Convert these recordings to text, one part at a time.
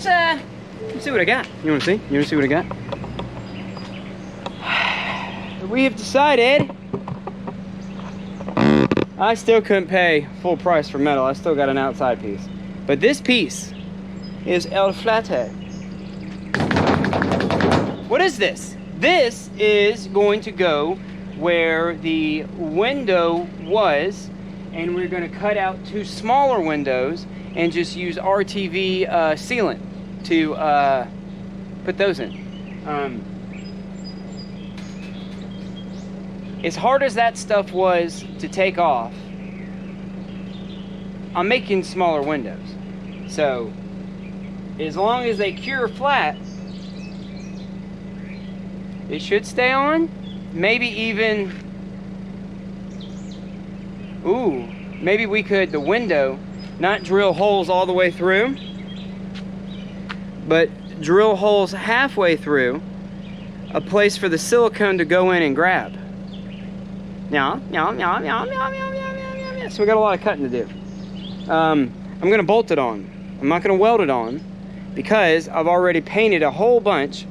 let's see what I got. You wanna see? You wanna see what I got? We have decided I still couldn't pay full price for metal. I still got an outside piece. But this piece is El Flathead. What is this? This is going to go where the window was, and we're gonna cut out 2 smaller windows and just use RTV sealant to put those in. As hard as that stuff was to take off, I'm making smaller windows. So, as long as they cure flat, it should stay on. Maybe even, ooh, maybe we could, the window, not drill holes all the way through, but drill holes halfway through, a place for the silicone to go in and grab. Yeah. So we got a lot of cutting to do. I'm gonna bolt it on. I'm not gonna weld it on because I've already painted a whole bunch,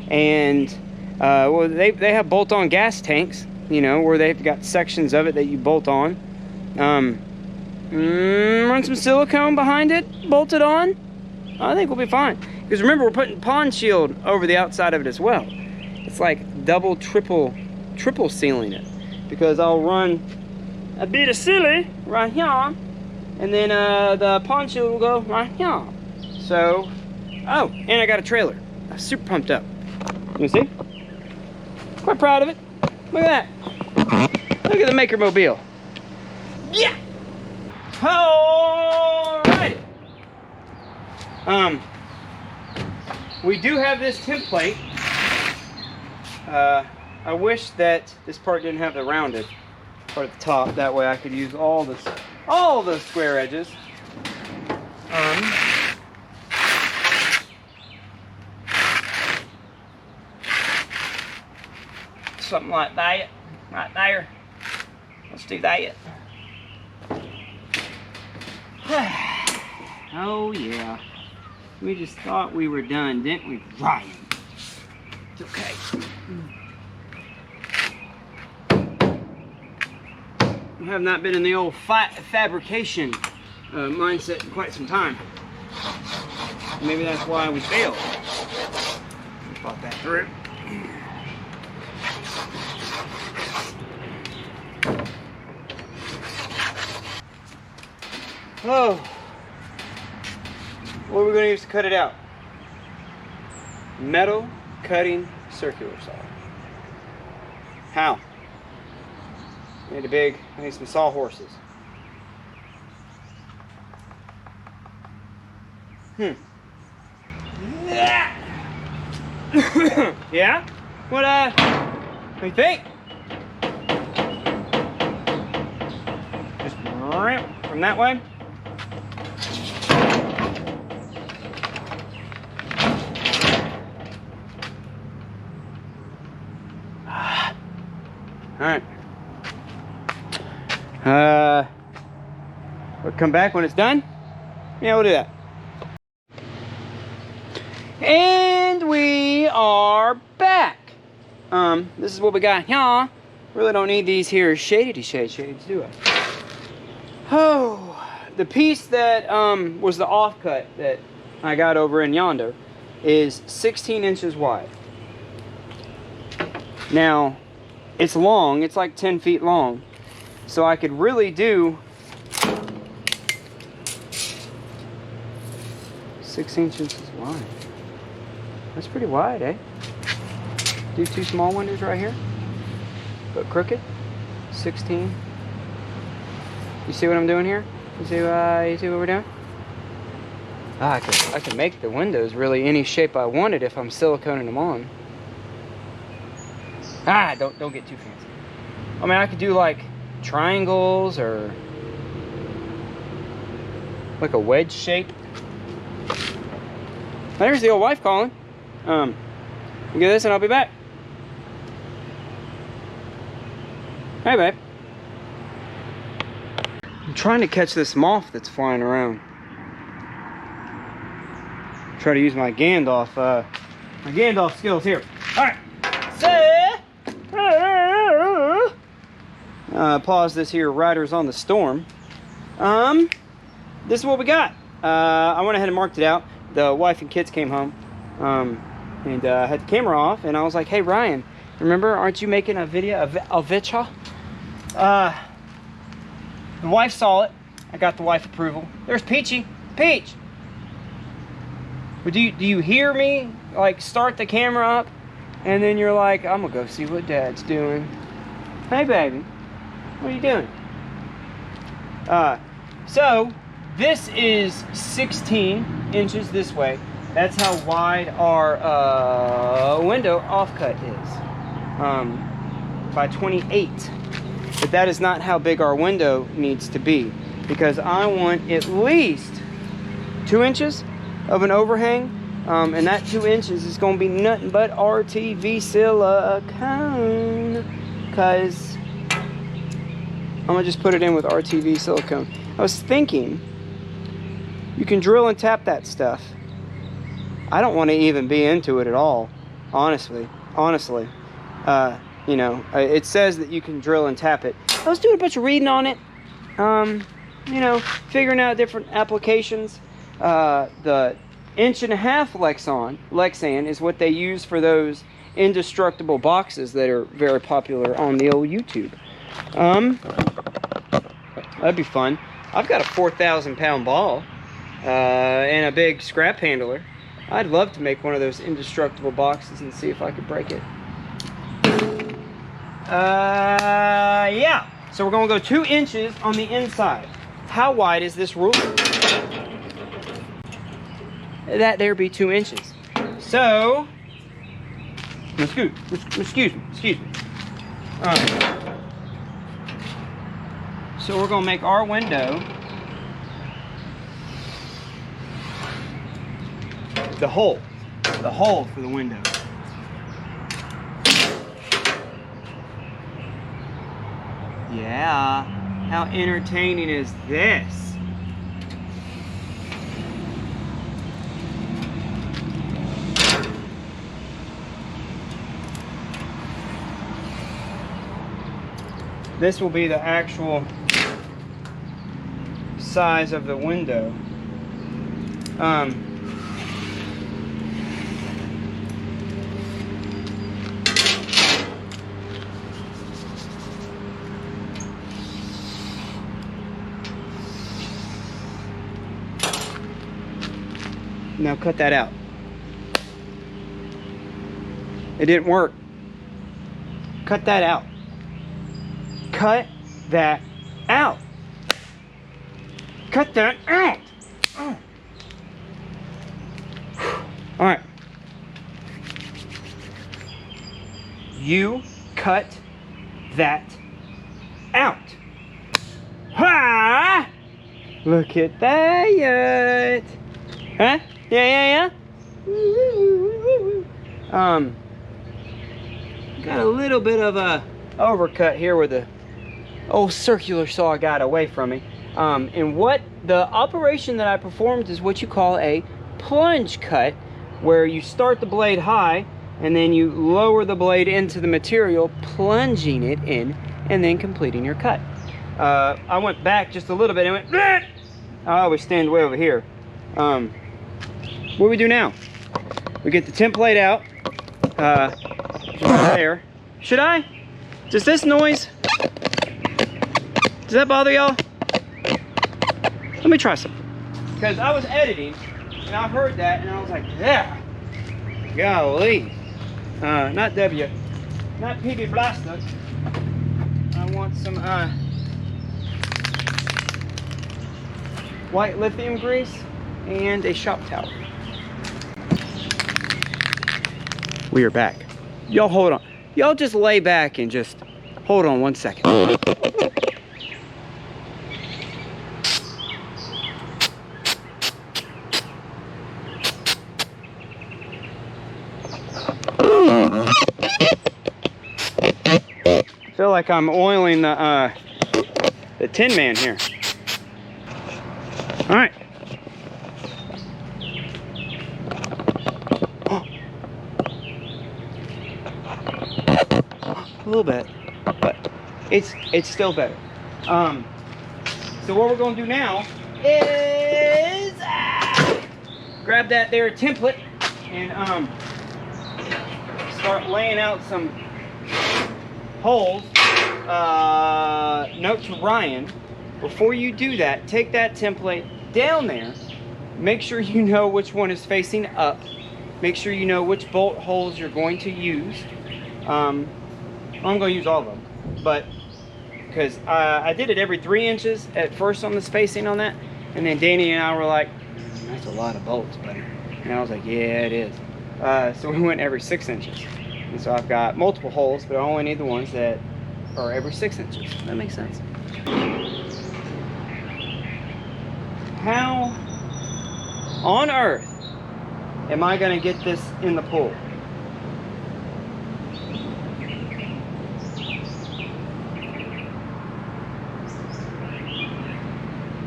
and well, they have bolt-on gas tanks, you know, where they've got sections of it that you bolt on. Run some silicone behind it, bolt it on. I think we'll be fine. Because remember, we're putting pond shield over the outside of it as well. It's like double, triple sealing it. Because I'll run a bit of silly right here, and then the pond shield will go right here. So, oh, and I got a trailer. I'm super pumped up. You see? Quite proud of it. Look at that. Look at the Maker Mobile. Yeah! Alrighty. We do have this template. I wish that this part didn't have the rounded part at the top. That way I could use all the square edges. Something like that, right there. Let's do that. Oh yeah. We just thought we were done, didn't we, Ryan? It's okay. I have not been in the old fabrication mindset in quite some time. Maybe that's why we failed. Thought that through. Oh, what are we going to use to cut it out? Metal cutting circular saw. How? I need some sawhorses. Yeah? What do you think? Just from that way. Alright. We'll come back when it's done. Yeah, we'll do that. And we are back. This is what we got here. Really don't need these here shades, do I? Oh, the piece that was the offcut that I got over in yonder is 16 inches wide. Now, it's long, it's like 10 feet long. So I could really do 6 inches wide. That's pretty wide, eh? Do 2 small windows right here, but crooked. 16. You see what I'm doing here? You see what we're doing? I could make the windows really any shape I wanted if I'm siliconing them on. Don't get too fancy. I mean, I could do like triangles or like a wedge shape. There's the old wife calling. Get this and I'll be back. Hey, babe. I'm trying to catch this moth that's flying around. Try to use my Gandalf skills here. All right. So, pause this here. Riders on the Storm. This is what we got. I went ahead and marked it out. The wife and kids came home, and had the camera off, and I was like, "Hey Ryan, remember? Aren't you making a video of Vitcha?" The wife saw it. I got the wife approval. There's Peachy. Peach. Do you hear me like start the camera up, and then you're like, "I'm gonna go see what Dad's doing." Hey baby, what are you doing? So this is 16 inches this way. That's how wide our window offcut is, by 28. But that is not how big our window needs to be, because I want at least 2 inches of an overhang, and that 2 inches is going to be nothing but RTV silicone, because I'm going to just put it in with RTV silicone. I was thinking you can drill and tap that stuff. I don't want to even be into it at all, honestly. You know, it says that you can drill and tap it. I was doing a bunch of reading on it, you know, figuring out different applications. The 1.5" Lexan is what they use for those indestructible boxes that are very popular on the old YouTube. That'd be fun. I've got a 4,000-pound ball and a big scrap handler. I'd love to make one of those indestructible boxes and see if I could break it. Yeah. So we're going to go 2 inches on the inside. How wide is this ruler? That there be 2 inches. So, excuse me. So we're going to make our window the hole for the window. Yeah, how entertaining is this? This will be the actual size of the window. Now cut that out. It didn't work. Cut that out. Cut that out. Cut that out. Oh. All right. You cut that out. Ha! Look at that. Huh? Yeah. Got a little bit of a overcut here with the old circular saw got away from me. And what the operation that I performed is what you call a plunge cut, where you start the blade high and then you lower the blade into the material, plunging it in and then completing your cut. I went back just a little bit and went, bleh! I always stand way over here. What do we do now? We get the template out. There. Should I? Does this noise? Does that bother y'all? Let me try something. Because I was editing and I heard that and I was like, yeah. Golly. Not PB Blaster. I want some white lithium grease and a shop towel. We are back. Y'all hold on. Y'all just lay back and just hold on 1 second. I feel like I'm oiling the Tin Man here. All right. a little bit, but it's still better. So what we're gonna do now is grab that there template and start laying out some holes. Note to Ryan, before you do that, take that template down there, make sure you know which one is facing up, make sure you know which bolt holes you're going to use. I'm going to use all of them, but because I did it every 3 inches at first on the spacing on that, and then Danny and I were like, that's a lot of bolts, buddy. And I was like, yeah, it is. So we went every 6 inches. And so I've got multiple holes, but I only need the ones that are every 6 inches. That makes sense. How on earth am I going to get this in the pool?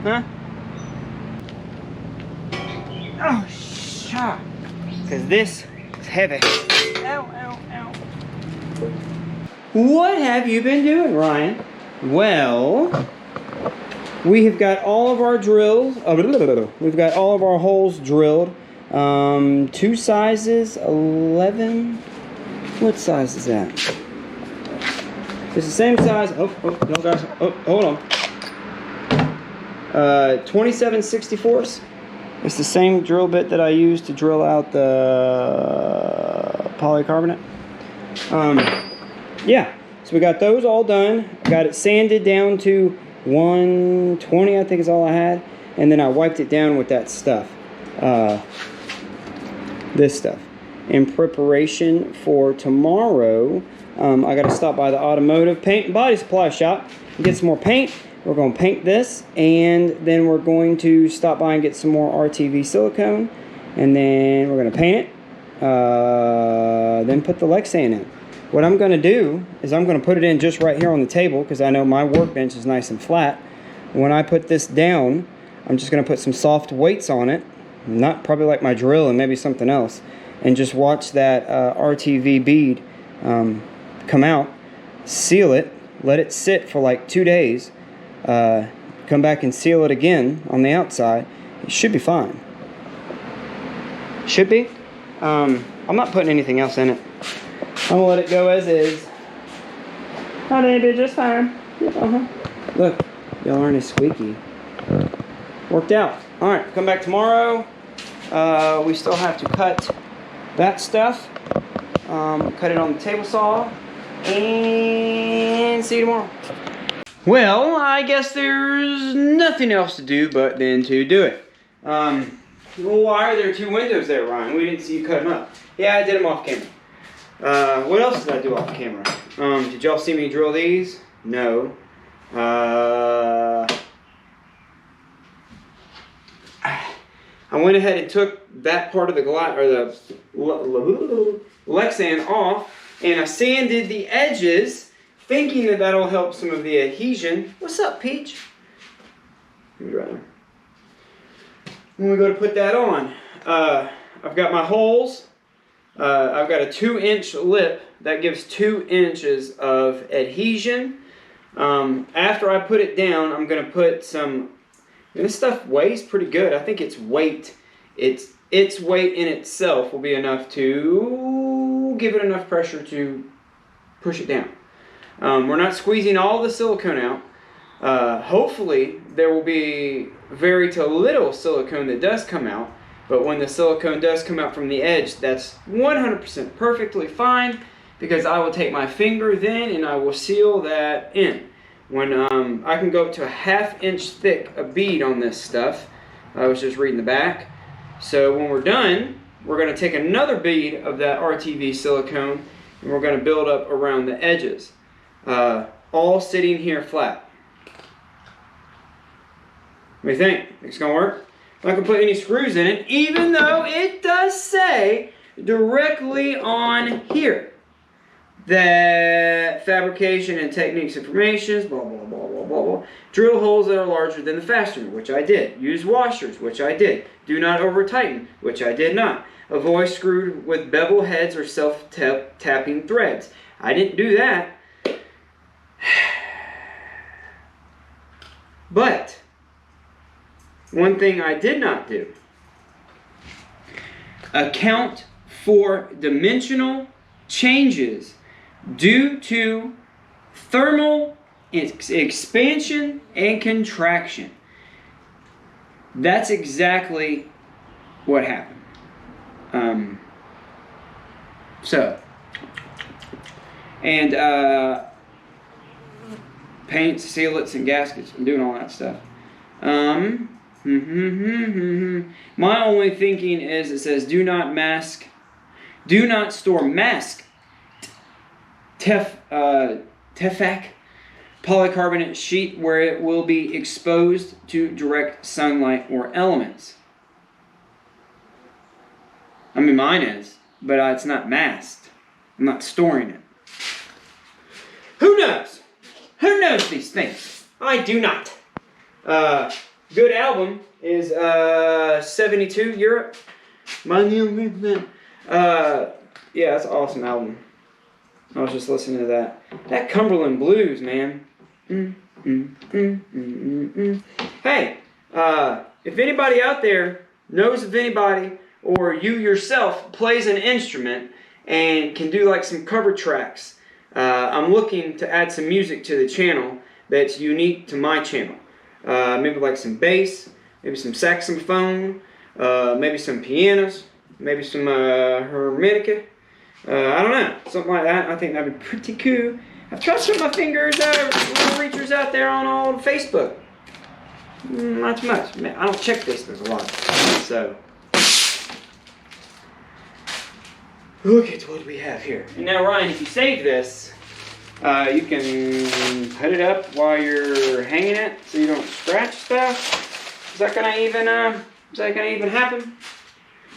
Huh? Oh, shit. Because this is heavy. Ow, ow, ow. What have you been doing, Ryan? Well, we have got all of our drills. We've got all of our holes drilled. 2 sizes, 11. What size is that? It's the same size. Oh, no, guys. Oh, hold on. 27/64. It's the same drill bit that I used to drill out the polycarbonate. Yeah, so we got those all done. Got it sanded down to 120, I think is all I had. And then I wiped it down with that stuff. This stuff. In preparation for tomorrow, I got to stop by the automotive paint and body supply shop and get some more paint. We're going to paint this, and then we're going to stop by and get some more RTV silicone, and then we're going to paint it, then put the Lexan in. What I'm going to do is I'm going to put it in just right here on the table, because I know my workbench is nice and flat. When I put this down, I'm just going to put some soft weights on it, not probably like my drill and maybe something else, and just watch that RTV bead come out, seal it, let it sit for like 2 days, come back and seal it again on the outside. It should be fine. Should be. I'm not putting anything else in it. I'm gonna let it go as is. Oh, they did just fine. Look, y'all aren't as squeaky. Worked out. All right, come back tomorrow. We still have to cut that stuff. Cut it on the table saw, and see you tomorrow. Well, I guess there's nothing else to do but then to do it. Well, why are there 2 windows there, Ryan? We didn't see you cut them up. Yeah, I did them off camera. What else did I do off camera? Did y'all see me drill these? No. I went ahead and took that part of the Lexan off, and I sanded the edges, thinking that that'll help some of the adhesion. What's up, Peach? When we go to put that on, I've got my holes. I've got a 2-inch lip that gives 2 inches of adhesion. After I put it down, I'm going to put some. This stuff weighs pretty good. I think its weight, its weight in itself will be enough to give it enough pressure to push it down. We're not squeezing all the silicone out. Hopefully there will be very to little silicone that does come out, but when the silicone does come out from the edge, that's 100% perfectly fine, because I will take my finger then and I will seal that in. When I can go up to a 1/2 inch thick a bead on this stuff. I was just reading the back. So when we're done, we're going to take another bead of that RTV silicone and we're going to build up around the edges. All sitting here flat. What do you think? Think it's going to work? I'm not going to put any screws in it, even though it does say directly on here that fabrication and techniques information, blah, blah, blah, blah, blah, blah. Drill holes that are larger than the fastener, which I did. Use washers, which I did. Do not over-tighten, which I did not. Avoid screwed with bevel heads or self-tapping threads. I didn't do that. But one thing I did not do, account for dimensional changes due to thermal expansion and contraction. That's exactly what happened. Paints, sealants, and gaskets. I'm doing all that stuff. My only thinking is it says do not store mask Tefac polycarbonate sheet where it will be exposed to direct sunlight or elements. I mean, mine is, but it's not masked. I'm not storing it. Who knows? Who knows these things? I do not. Good album is 72 Europe. Yeah, that's an awesome album. I was just listening to that. That Cumberland Blues, man. Hey, if anybody out there knows of anybody, or you yourself plays an instrument and can do like some cover tracks, I'm looking to add some music to the channel that's unique to my channel. Maybe like some bass, maybe some saxophone, maybe some pianos, maybe some harmonica. I don't know, something like that. I think that'd be pretty cool. I've tried to put my fingers, little reachers out there on old Facebook. Not too much. Man, I don't check Facebook a lot. So, look at what we have here. And now, Ryan, if you save this, you can put it up while you're hanging it so you don't scratch stuff. Is that gonna even happen?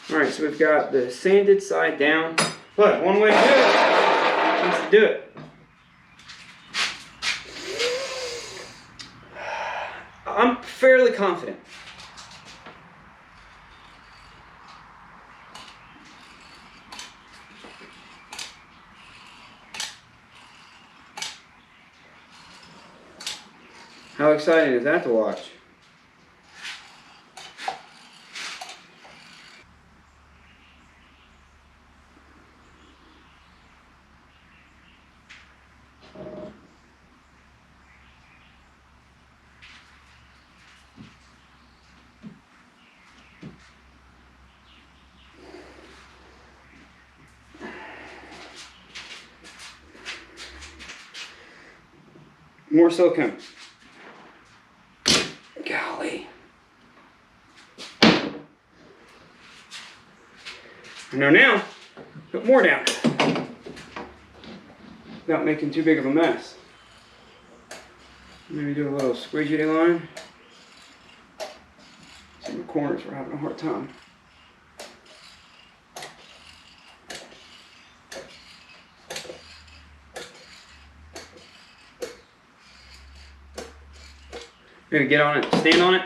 All right, so we've got the sanded side down. But one way to do it is to do it. I'm fairly confident. How exciting is that to watch? More silicone. Golly. I know now, put more down without making too big of a mess. Maybe do a little squeegee line. Some corners we're having a hard time. Maybe get on it, stand on it.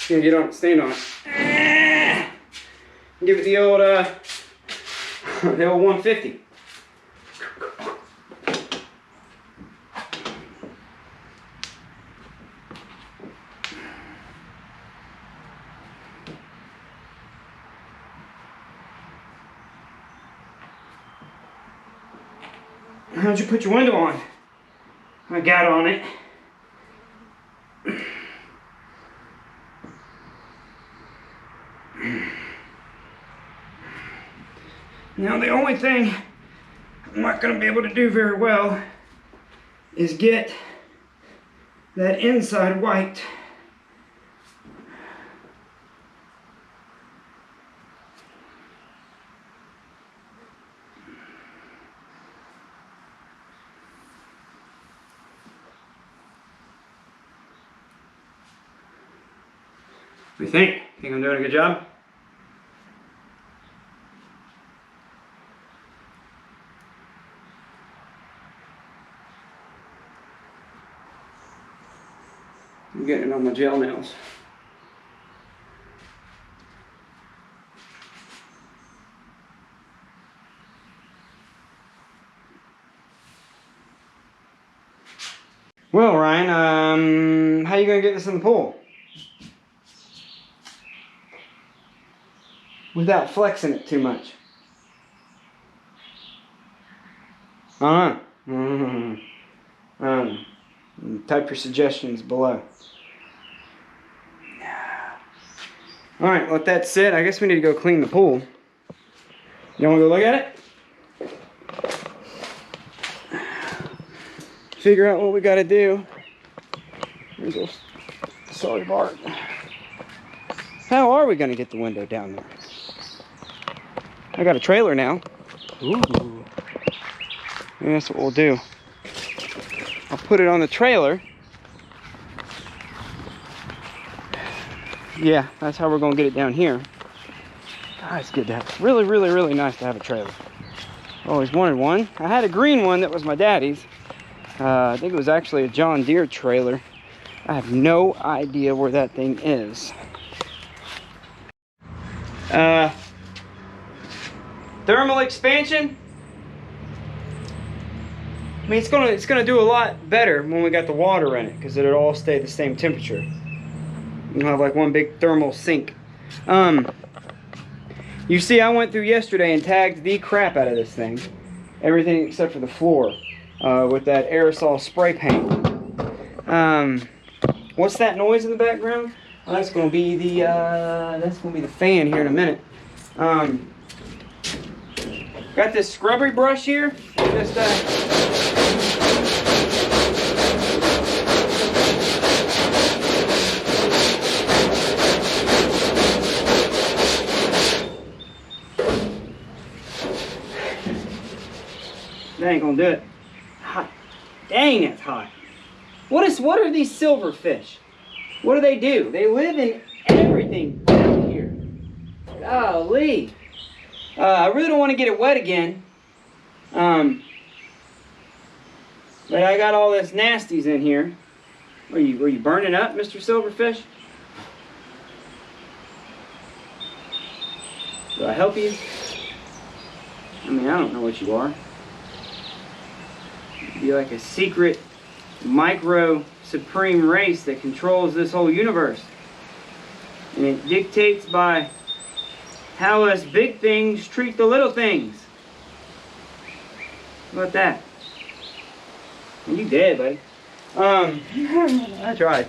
Yeah, get on it, stand on it. Give it the old 150. How'd you put your window on? I got on it. Now the only thing I'm not going to be able to do very well is get that inside white. What do you think? Think I'm doing a good job? I'm getting it on my gel nails. Well, Ryan, how you gonna get this in the pool? Without flexing it too much. Type your suggestions below. Alright, with that said, I guess we need to go clean the pool. You wanna go look at it? Figure out what we gotta do. Here's a sorry Bart. How are we gonna get the window down there? I got a trailer now. Ooh. And that's what we'll do. I'll put it on the trailer. Yeah, that's how we're gonna get it down here. God, it's good to have. Really, really, really nice to have a trailer. Always wanted one. I had a green one that was my daddy's. I think it was actually a John Deere trailer. I have no idea where that thing is. Thermal expansion. I mean, it's gonna do a lot better when we got the water in it, because it'll all stay the same temperature. You'll have like one big thermal sink. You see, I went through yesterday and tagged the crap out of this thing, everything except for the floor, with that aerosol spray paint. What's that noise in the background? Well, that's gonna be the fan here in a minute. Got this scrubbery brush here. Just that ain't gonna do it. Hot. Dang, it's hot. What are these silverfish? What do? They live in everything down here. Golly. I really don't want to get it wet again. But I got all this nasties in here. Were you burning up, Mr. Silverfish? Do I help you? I mean, I don't know what you are. You'd be like a secret micro supreme race that controls this whole universe. And it dictates by how us big things treat the little things. How about that? You dead, buddy. I tried.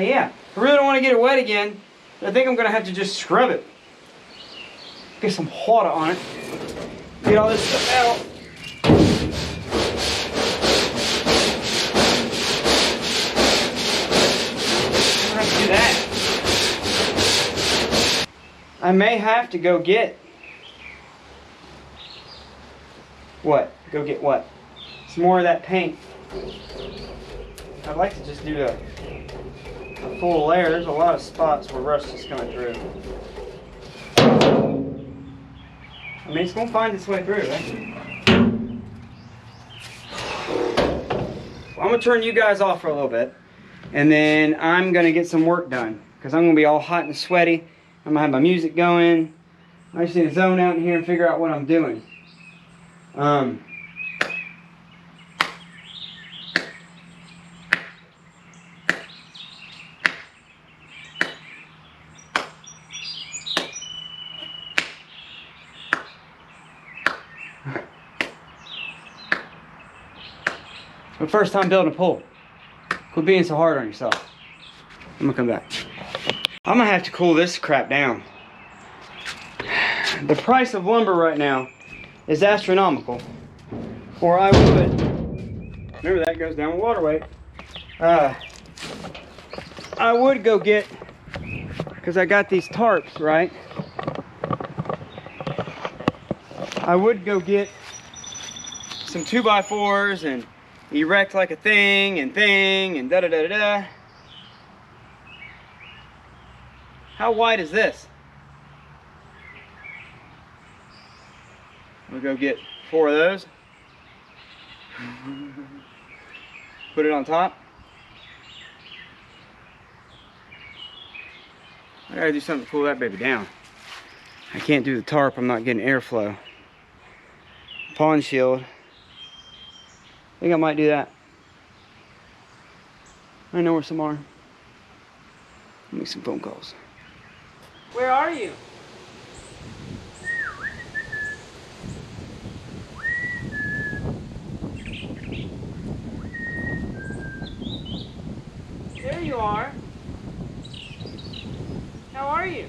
Yeah. I really don't want to get it wet again. I think I'm gonna have to just scrub it. Get some water on it. Get all this stuff out. I have to do that. I may have to go get... What? Go get what? Some more of that paint. I'd like to just do a full layer. There's a lot of spots where rust is coming through. I mean, it's going to find its way through, right? Well, I'm going to turn you guys off for a little bit. And then I'm going to get some work done. Because I'm going to be all hot and sweaty. I'm going to have my music going. I just need to zone out in here and figure out what I'm doing. My first time building a pool. Quit being so hard on yourself. I'm gonna come back. I'm gonna have to cool this crap down. The price of lumber right now is astronomical. Or I would, remember that goes down with water weight. I would go get, because I got these tarps, right? I would go get some 2x4s and erect like a thing and da da da da da. How wide is this? We'll go get 4 of those. Put it on top. I gotta do something to cool that baby down. I can't do the tarp, I'm not getting airflow. Pond shield. I think I might do that. I know where some are. Make some phone calls. Where are you? There you are. How are you?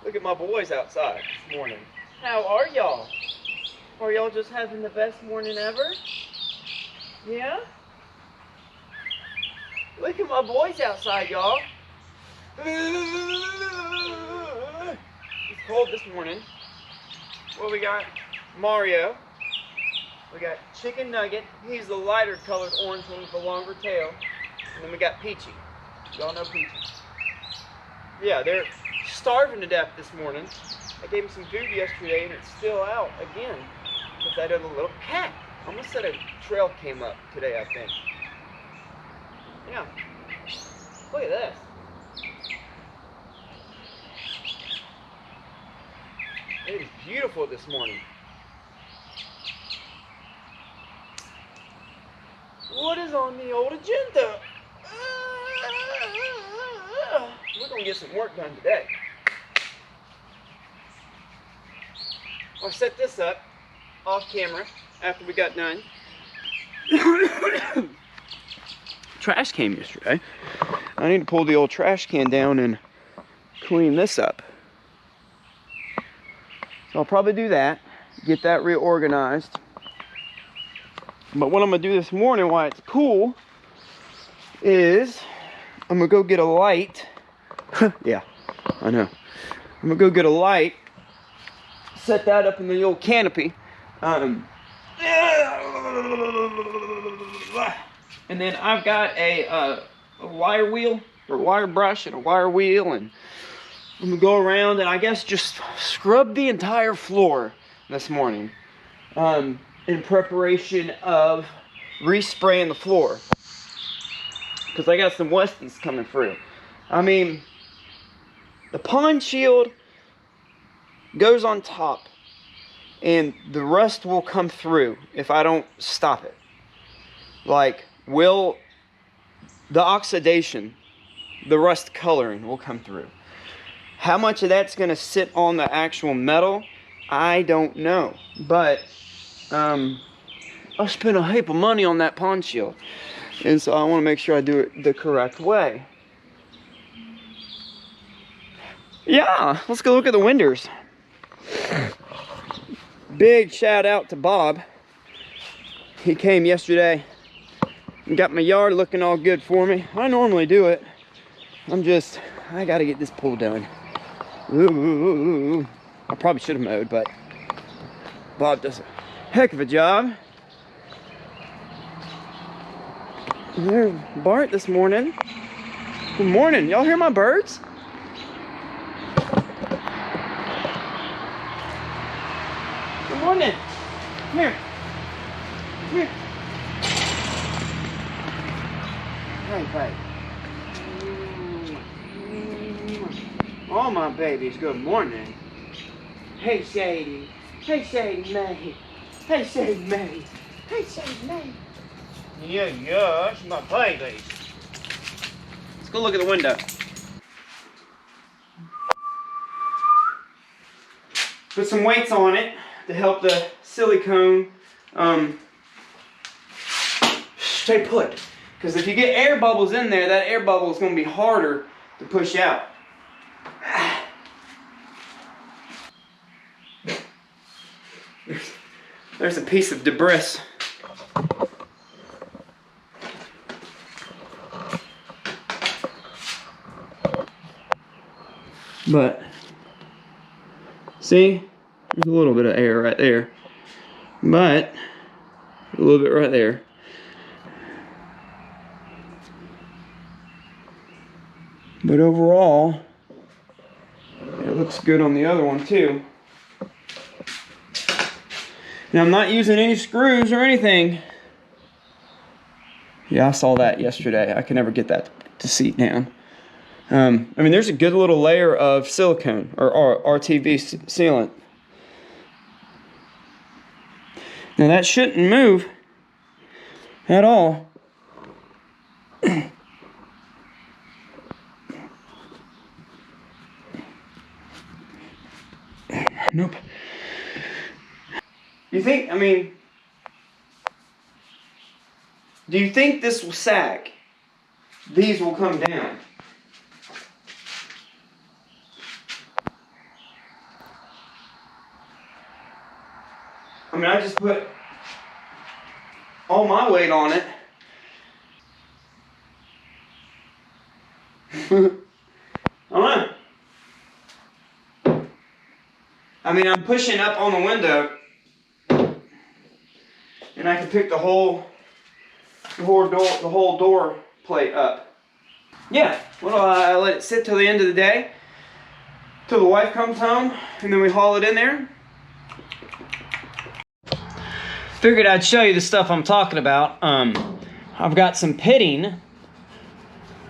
Look at my boys outside this morning. How are y'all? Are y'all just having the best morning ever? Yeah? Look at my boys outside, y'all. It's cold this morning. Well, we got Mario. We got Chicken Nugget. He's the lighter colored orange one with the longer tail. And then we got Peachy. Y'all know Peachy. Yeah, they're starving to death this morning. I gave him some food yesterday and it's still out again with that other little cat. I almost said a trail came up today, I think. Yeah. Look at this. It is beautiful this morning. What is on the old agenda? We're going to get some work done today. I'll set this up off camera after we got done. Trash came yesterday. I need to pull the old trash can down and clean this up. So I'll probably do that, get that reorganized. But what I'm gonna do this morning, why it's cool, is I'm gonna go get a light. Yeah, I know. I'm gonna go get a light, set that up in the old canopy. And then I've got a wire wheel, or wire brush and a wire wheel, and I'm gonna go around and I guess just scrub the entire floor this morning in preparation of respraying the floor, because I got some Westons coming through. I mean, the pond shield goes on top and the rust will come through if I don't stop it. Like, the oxidation, the rust coloring will come through. How much of that's going to sit on the actual metal, I don't know. But I spent a heap of money on that pond shield, and so I want to make sure I do it the correct way. Yeah, let's go look at the winders. Big shout out to Bob. He came yesterday and got my yard looking all good for me. I normally do it. I gotta get this pool done. Ooh. I probably should have mowed, but Bob does a heck of a job. There's Bart this morning. Good morning. Y'all hear my birds? Good morning. Come here. Come here. Hey. All my babies, good morning. Hey, Shady. Hey, Shady May. Hey, Shady May. Hey, Shady May. Yeah, she's my babies. Let's go look at the window. Put some weights on it to help the silicone stay put. Because if you get air bubbles in there, that air bubble is going to be harder to push out. There's a piece of debris. But see, there's a little bit of air right there, but a little bit right there. But overall, it looks good on the other one too. Now I'm not using any screws or anything. Yeah, I saw that yesterday. I can never get that to seat down. I mean, there's a good little layer of silicone or RTV sealant. Now that shouldn't move at all. Nope. You think, I mean, do you think this will sag? These will come down. I mean, I just put all my weight on it. I don't know. I mean, I'm pushing up on the window, and I can pick the whole door plate up. Yeah, well, I let it sit till the end of the day, till the wife comes home, and then we haul it in there. Figured I'd show you the stuff I'm talking about. I've got some pitting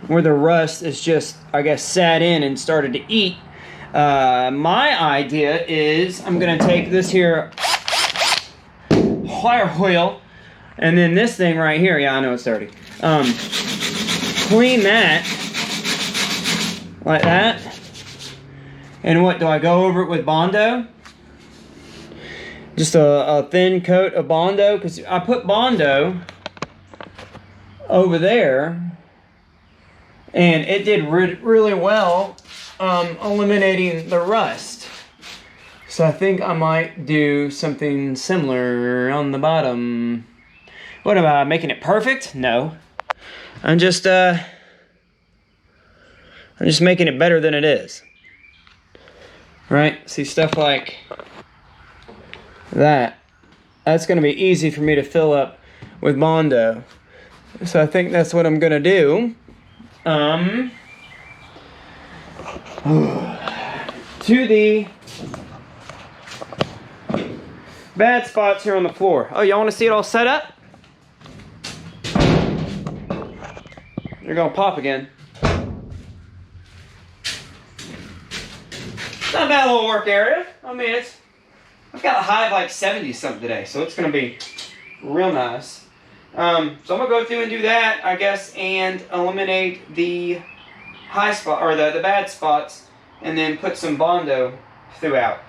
where the rust is just, I guess, sat in and started to eat. My idea is I'm gonna take this here wire wheel and then this thing right here, yeah, I know it's dirty. Clean that like that. And what, do I go over it with Bondo? Just a thin coat of Bondo, because I put Bondo over there and it did really well eliminating the rust. So I think I might do something similar on the bottom. What, am I making it perfect? No. I'm just making it better than it is. Right? See, stuff like that's going to be easy for me to fill up with Bondo. So I think that's what I'm going to do. To the bad spots here on the floor. Oh, y'all want to see it all set up? They're going to pop again. It's not a bad little work area. I mean, I've got a high of like 70 something today, so it's going to be real nice. So I'm going to go through and do that, I guess, and eliminate the high spot, or the bad spots, and then put some Bondo throughout.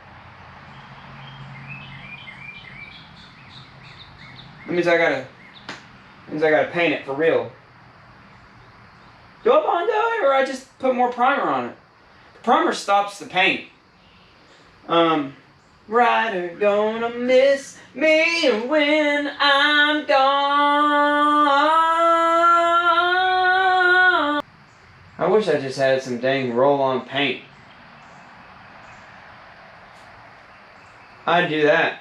That means I gotta paint it for real. Do I Bondo it, or I just put more primer on it? The primer stops the paint. Ryder gonna miss me when I'm gone. I wish I just had some dang roll-on paint. I'd do that.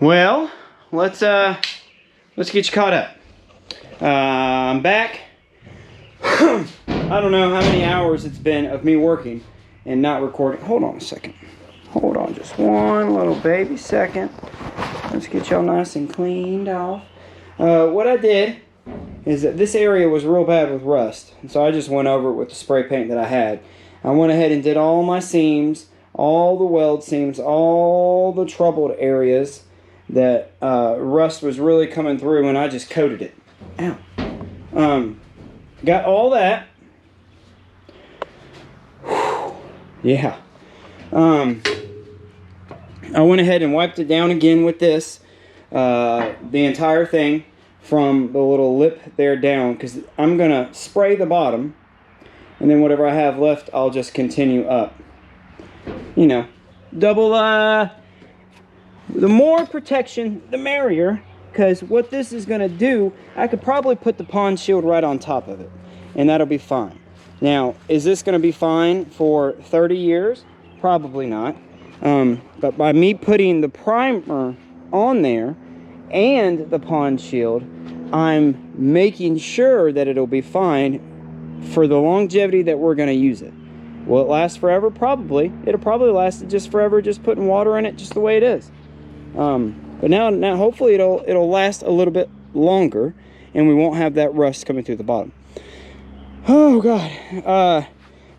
Well, let's get you caught up. I'm back. I don't know how many hours it's been of me working and not recording. Hold on a second. Hold on just one little baby second. Let's get y'all nice and cleaned off. What I did is that this area was real bad with rust. And so I just went over it with the spray paint that I had. I went ahead and did all my seams, all the weld seams, all the troubled areas that rust was really coming through, and I just coated it. Ow. Got all that. Yeah. I went ahead and wiped it down again with this. The entire thing from the little lip there down, because I'm going to spray the bottom, and then whatever I have left, I'll just continue up. You know, double, the more protection, the merrier, because what this is going to do, I could probably put the pond shield right on top of it. and that'll be fine. Now, is this going to be fine for 30 years? Probably not. But by me putting the primer on there and the pond shield, I'm making sure that it'll be fine for the longevity that we're going to use it. Will it last forever? Probably. It'll probably last just forever, just putting water in it just the way it is. But now hopefully it'll last a little bit longer, and we won't have that rust coming through the bottom. Oh God, I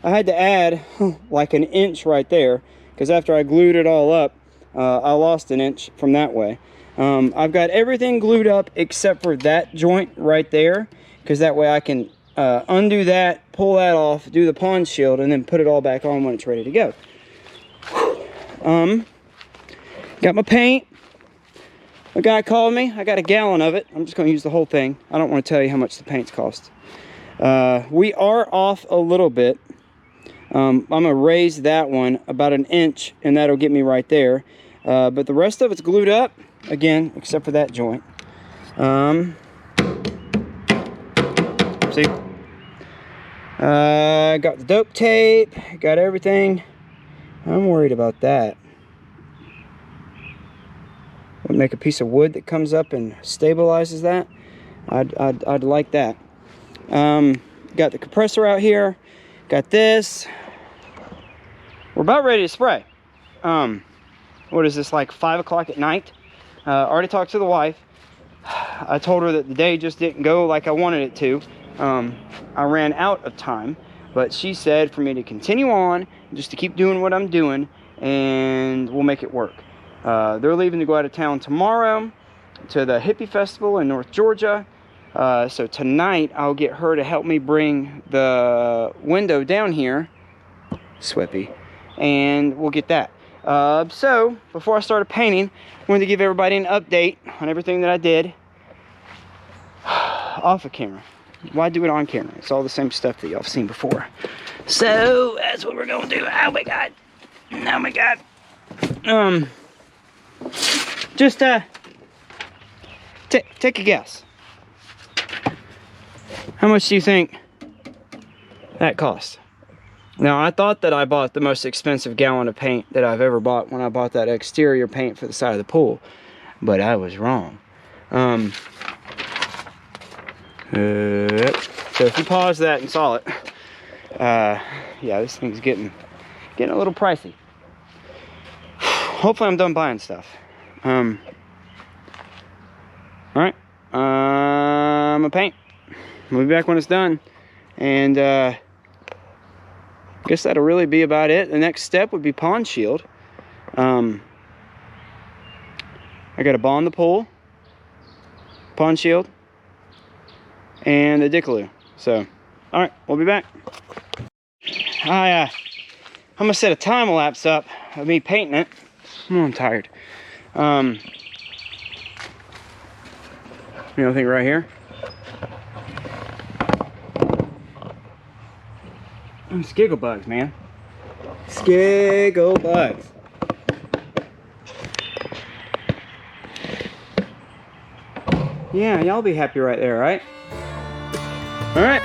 had to add like an inch right there, because after I glued it all up, I lost an inch from that way. I've got everything glued up except for that joint right there, because that way I can undo that, pull that off, do the pond shield, and then put it all back on when it's ready to go. Got my paint. A guy called me. I got a gallon of it. I'm just going to use the whole thing. I don't want to tell you how much the paint's cost. We are off a little bit. I'm going to raise that one about an inch, and that'll get me right there. But the rest of it's glued up, again, except for that joint. See? Got the dope tape, got everything. I'm worried about that. Would make a piece of wood that comes up and stabilizes that. I'd like that. Got the compressor out here. Got this. We're about ready to spray. What is this, like 5 o'clock at night? Already talked to the wife. I told her that the day just didn't go like I wanted it to. I ran out of time, but she said for me to continue on, just to keep doing what I'm doing, and we'll make it work. They're leaving to go out of town tomorrow to the hippie festival in North Georgia. So tonight I'll get her to help me bring the window down here, Sweppy, and we'll get that. So before I started painting, I wanted to give everybody an update on everything that I did off of camera. Why do it on camera? It's all the same stuff that y'all have seen before. So that's what we're gonna do. Oh my God. Oh my God. Just take a guess. How much do you think that cost? Now, I thought that I bought the most expensive gallon of paint that I've ever bought when I bought that exterior paint for the side of the pool, but I was wrong. So if you pause that and saw it, yeah, this thing's getting a little pricey. Hopefully I'm done buying stuff. All right, I'm gonna paint. We'll be back when it's done, and I guess that'll really be about it. The next step would be pond shield. I gotta bond the pool, pond shield, and the Dickaloo. So, all right, we'll be back. I'm gonna set a time lapse up of me painting it. I'm tired. You know, I think right here. Skiggle bugs, man. Skiggle bugs. Yeah, y'all be happy right there, right? All right.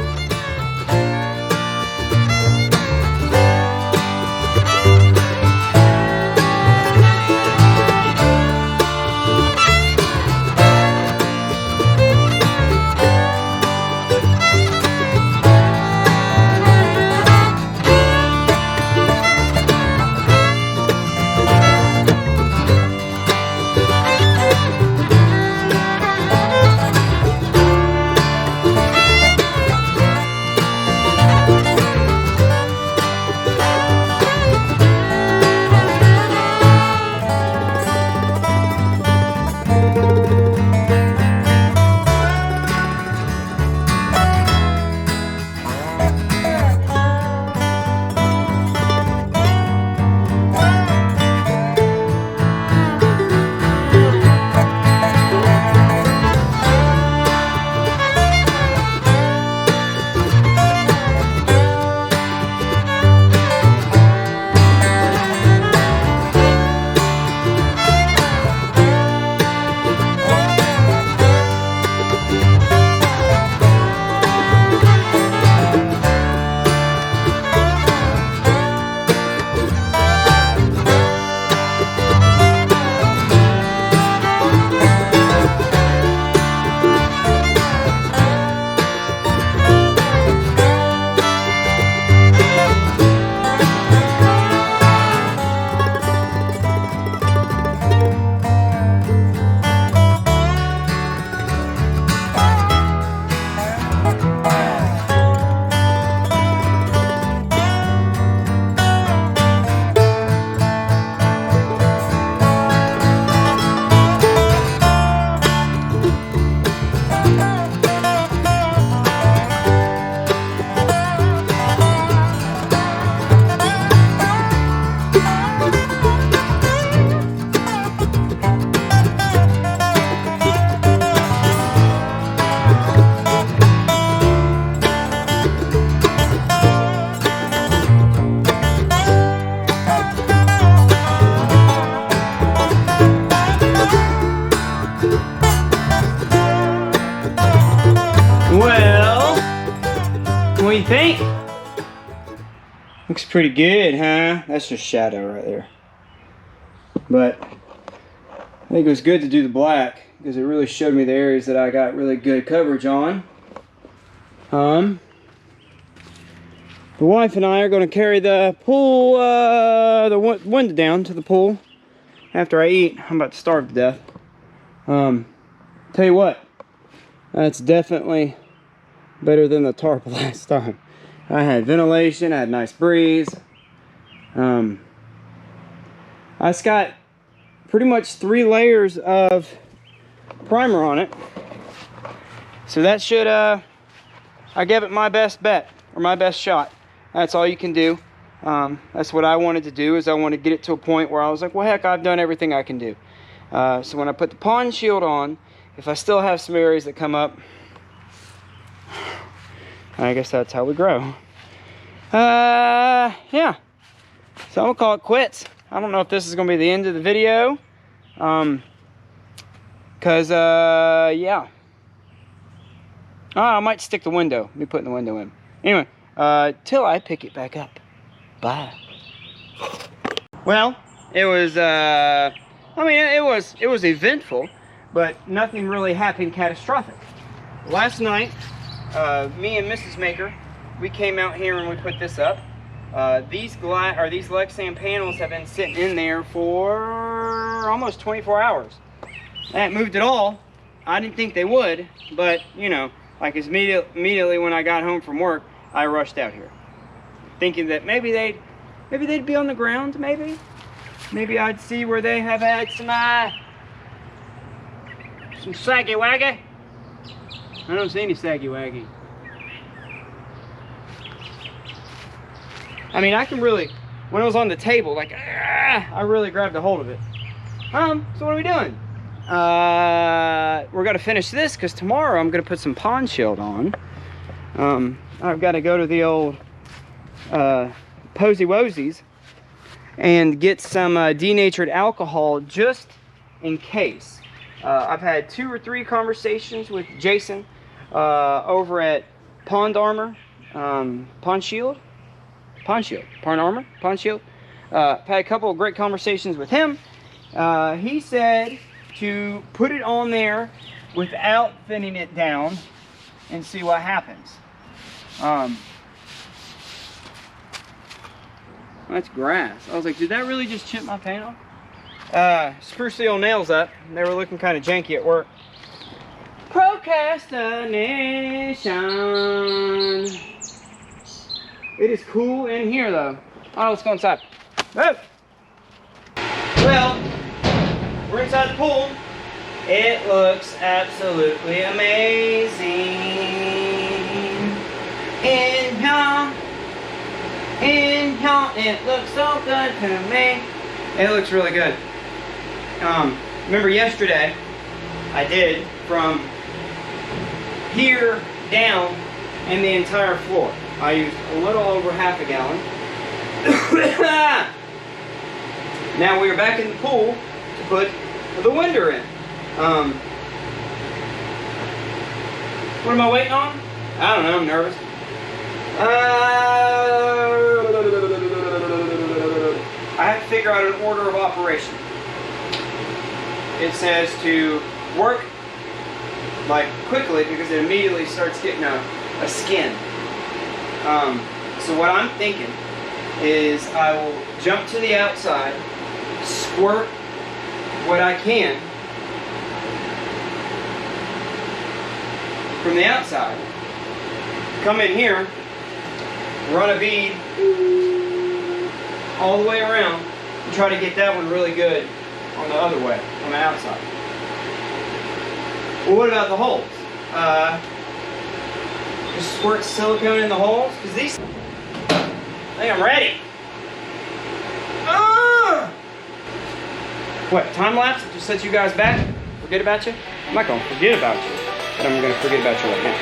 Looks pretty good, huh? That's just shadow right there. But I think it was good to do the black because it really showed me the areas that I got really good coverage on. The wife and I are going to carry the pool, the window down to the pool after I eat. I'm about to starve to death. Tell you what, that's definitely better than the tarp last time. I had ventilation, I had nice breeze. I just got pretty much 3 layers of primer on it. So that should, I gave it my best bet, or my best shot. That's all you can do. That's what I wanted to do, is I want to get it to a point where I was like, well, heck, I've done everything I can do. So when I put the pond shield on, if I still have some areas that come up, I guess that's how we grow. Yeah. So I'm gonna call it quits. I don't know if this is gonna be the end of the video. Yeah. Oh, I might stick the window. Me putting the window in. Anyway, till I pick it back up. Bye. Well, it was, I mean, it was eventful, but nothing really happened catastrophic. Last night, me and Mrs. Maker, we came out here and we put this up. These Lexan panels have been sitting in there for almost 24 hours. I hadn't moved at all. I didn't think they would, but you know, like immediately when I got home from work, I rushed out here, thinking that maybe they'd be on the ground. Maybe I'd see where they have had some saggy waggy. I don't see any saggy waggy. I mean, I can really, when it was on the table, like, I really grabbed a hold of it. So what are we doing? We're gonna finish this because tomorrow I'm gonna put some pond shield on. I've got to go to the old Posy Wozies and get some denatured alcohol just in case. I've had 2 or 3 conversations with Jason over at Pond Armor, Pond Shield. Pond Armor, Pond Shield. I've had a couple of great conversations with him. He said to put it on there without thinning it down and see what happens. That's grass. I was like, did that really just chip my paint off? Screw seal nails up. They were looking kind of janky at work. Procrastination. It is cool in here though. Oh, let's go inside. Oh. Well, we're inside the pool. It looks absolutely amazing. In here, it looks so good to me. It looks really good. Remember yesterday, I did from here down and the entire floor. I used a little over half a gallon. Now we are back in the pool to put the window in. What am I waiting on? I don't know, I'm nervous. I have to figure out an order of operation. It says to work like quickly because it immediately starts getting a skin. So what I'm thinking is I will jump to the outside, squirt what I can from the outside, come in here, run a bead all the way around, and try to get that one really good on the other way, on the outside. Well, what about the holes? Just squirt silicone in the holes? Because these... I think I'm ready. What, time lapse? Just set you guys back? Forget about you? I'm not going to forget about you, but I'm going to forget about you right now.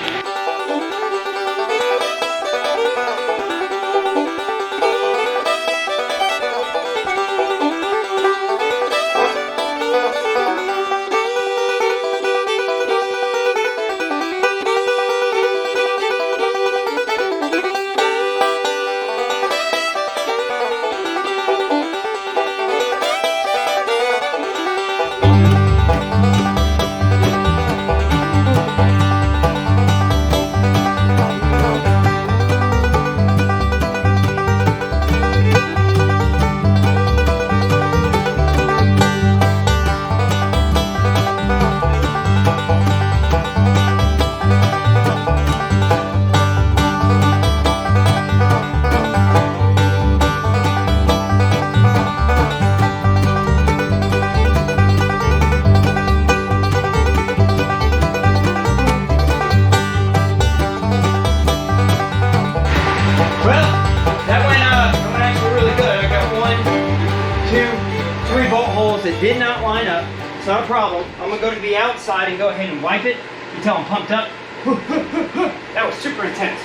did not line up. It's not a problem. I'm gonna go to the outside and go ahead and wipe it until I'm pumped up. That was super intense.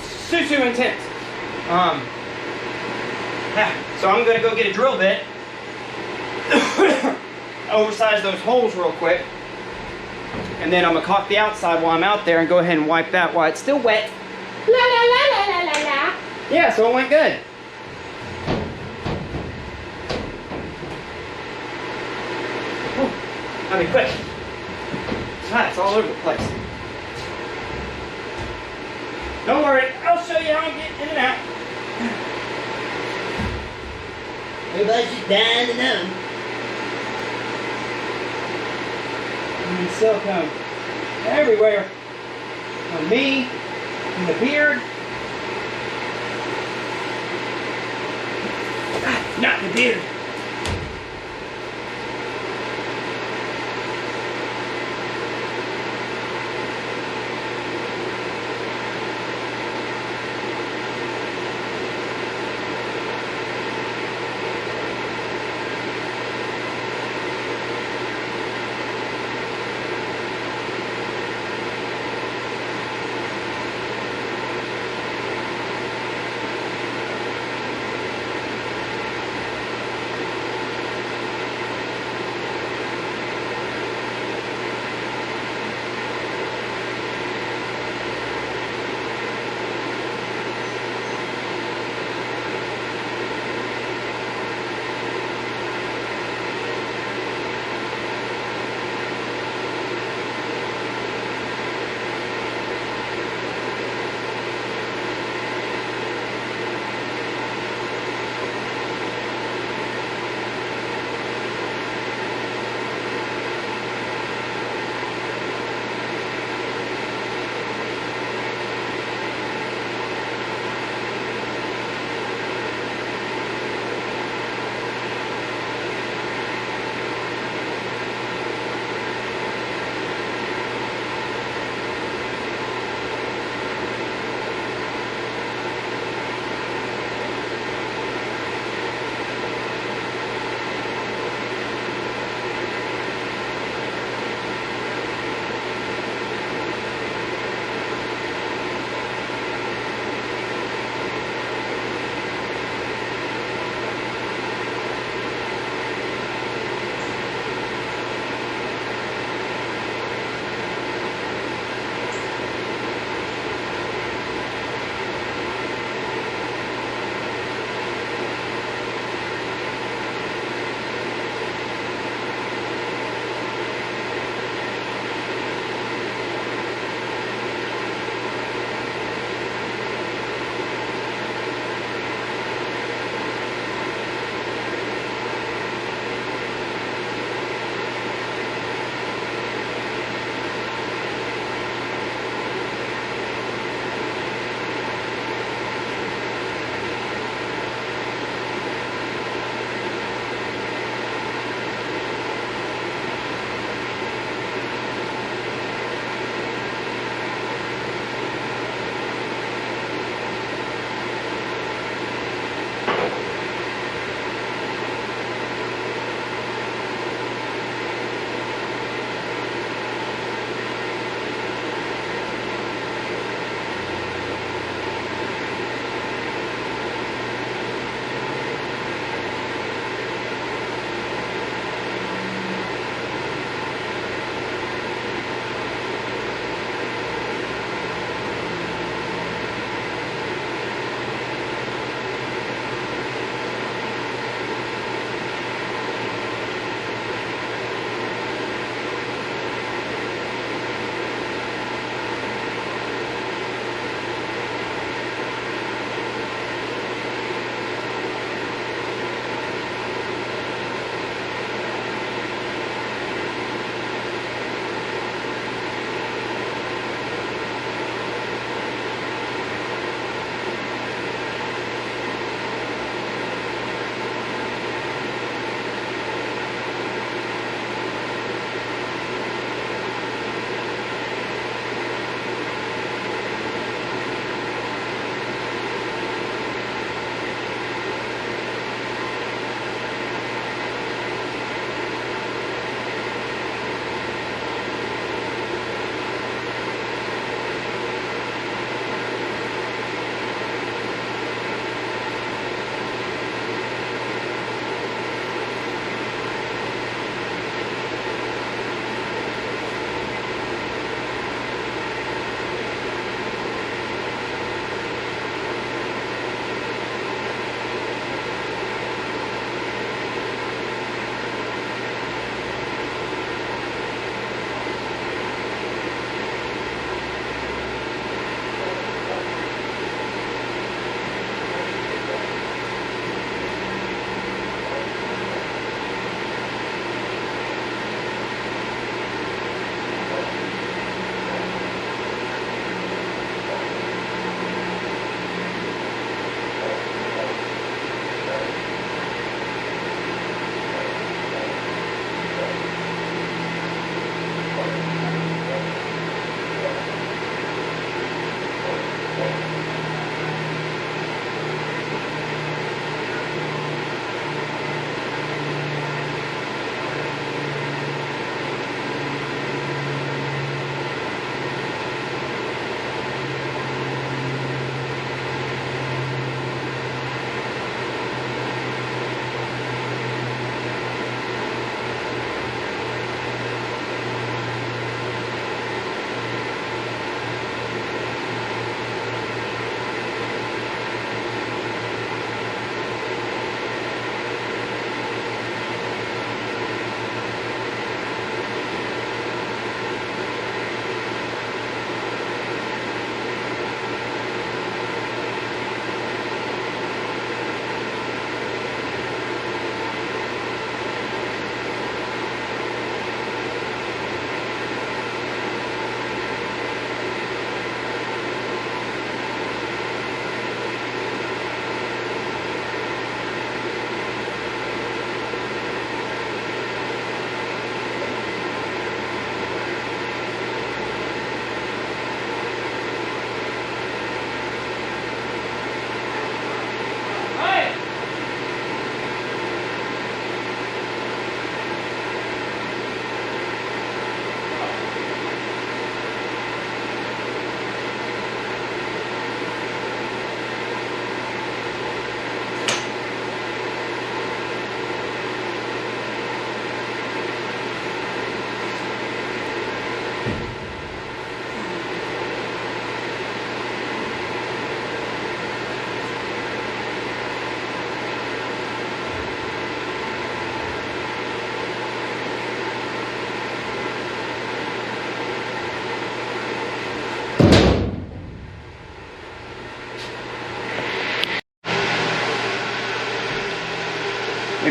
Super intense. Yeah, so I'm gonna go get a drill bit. Oversize those holes real quick. And then I'm gonna caulk the outside while I'm out there and go ahead and wipe that while it's still wet. La la la la la la la. Yeah, so it went good. I mean, quick. Ah, it's all over the place. Don't worry, I'll show you how I'm getting in and out. Everybody's just dying to know. And silicone everywhere. On me, in the beard. Ah, not the beard.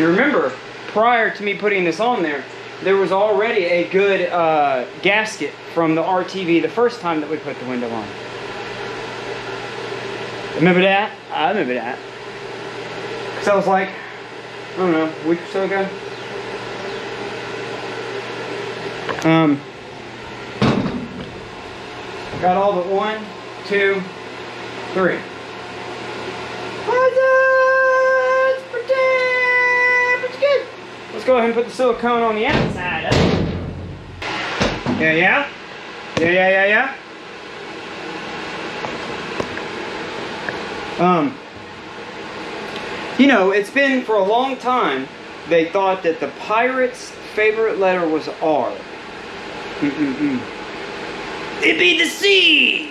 And remember, prior to me putting this on there was already a good gasket from the RTV the first time that we put the window on. Remember that? I remember that. Because I was like, I don't know, a week or so ago. Got all but 1, 2, 3. Pretty good. Let's go ahead and put the silicone on the outside of it. Yeah. You know, it's been for a long time, they thought that the pirate's favorite letter was R. It be the C!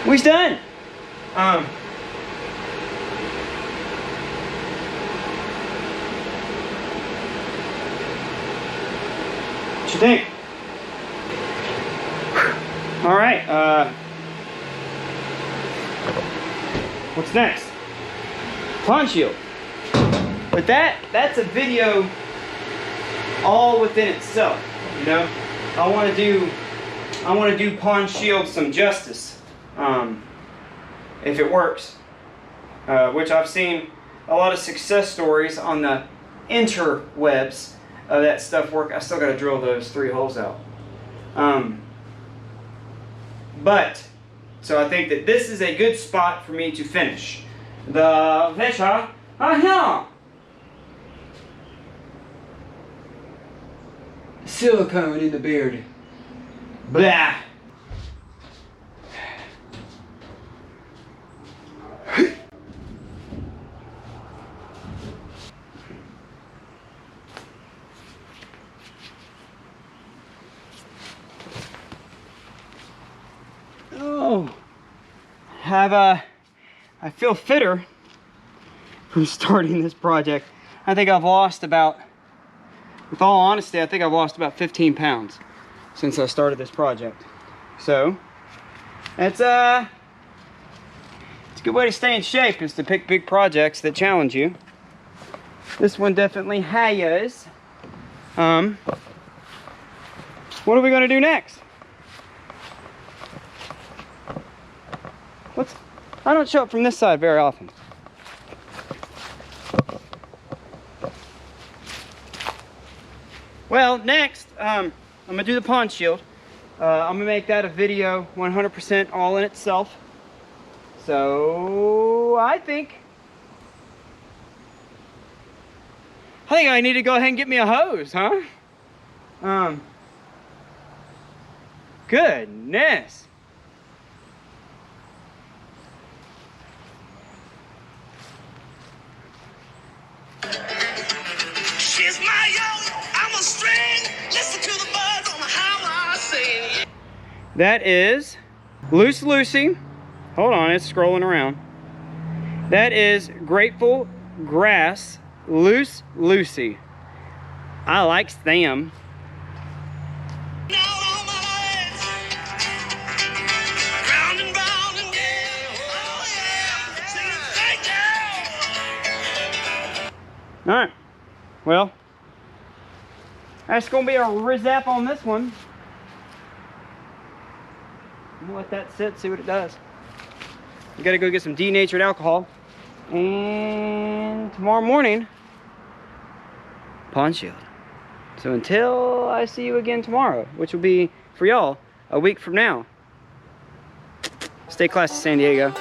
We's done! What you think? All right, what's next? Pond shield. But that's a video all within itself, you know? I want to do pond shield some justice, if it works. Which I've seen a lot of success stories on the interwebs of that stuff work. I still got to drill those 3 holes out. So I think that this is a good spot for me to finish. The Vesha, here. Silicone in the beard. Blah. Oh, I feel fitter from starting this project. I think I've lost about, with all honesty, I think I've lost about 15 pounds since I started this project. So, it's a good way to stay in shape, is to pick big projects that challenge you. This one definitely has. What are we gonna do next? I don't show up from this side very often. Well, next, I'm gonna do the pond shield. I'm gonna make that a video 100% all in itself. So I think I need to go ahead and get me a hose, huh? Goodness. She's my yo, I'm a string. Listen to the birds on how I sing. That is Loose Lucy. Hold on, it's scrolling around. That is Grateful Grass Loose Lucy. I likes them. All right, well, that's gonna be a rizap on this one. We'll let that sit, see what it does. We gotta go get some denatured alcohol. And tomorrow morning, pond shield. So until I see you again tomorrow, which will be, for y'all, a week from now, stay classy, San Diego.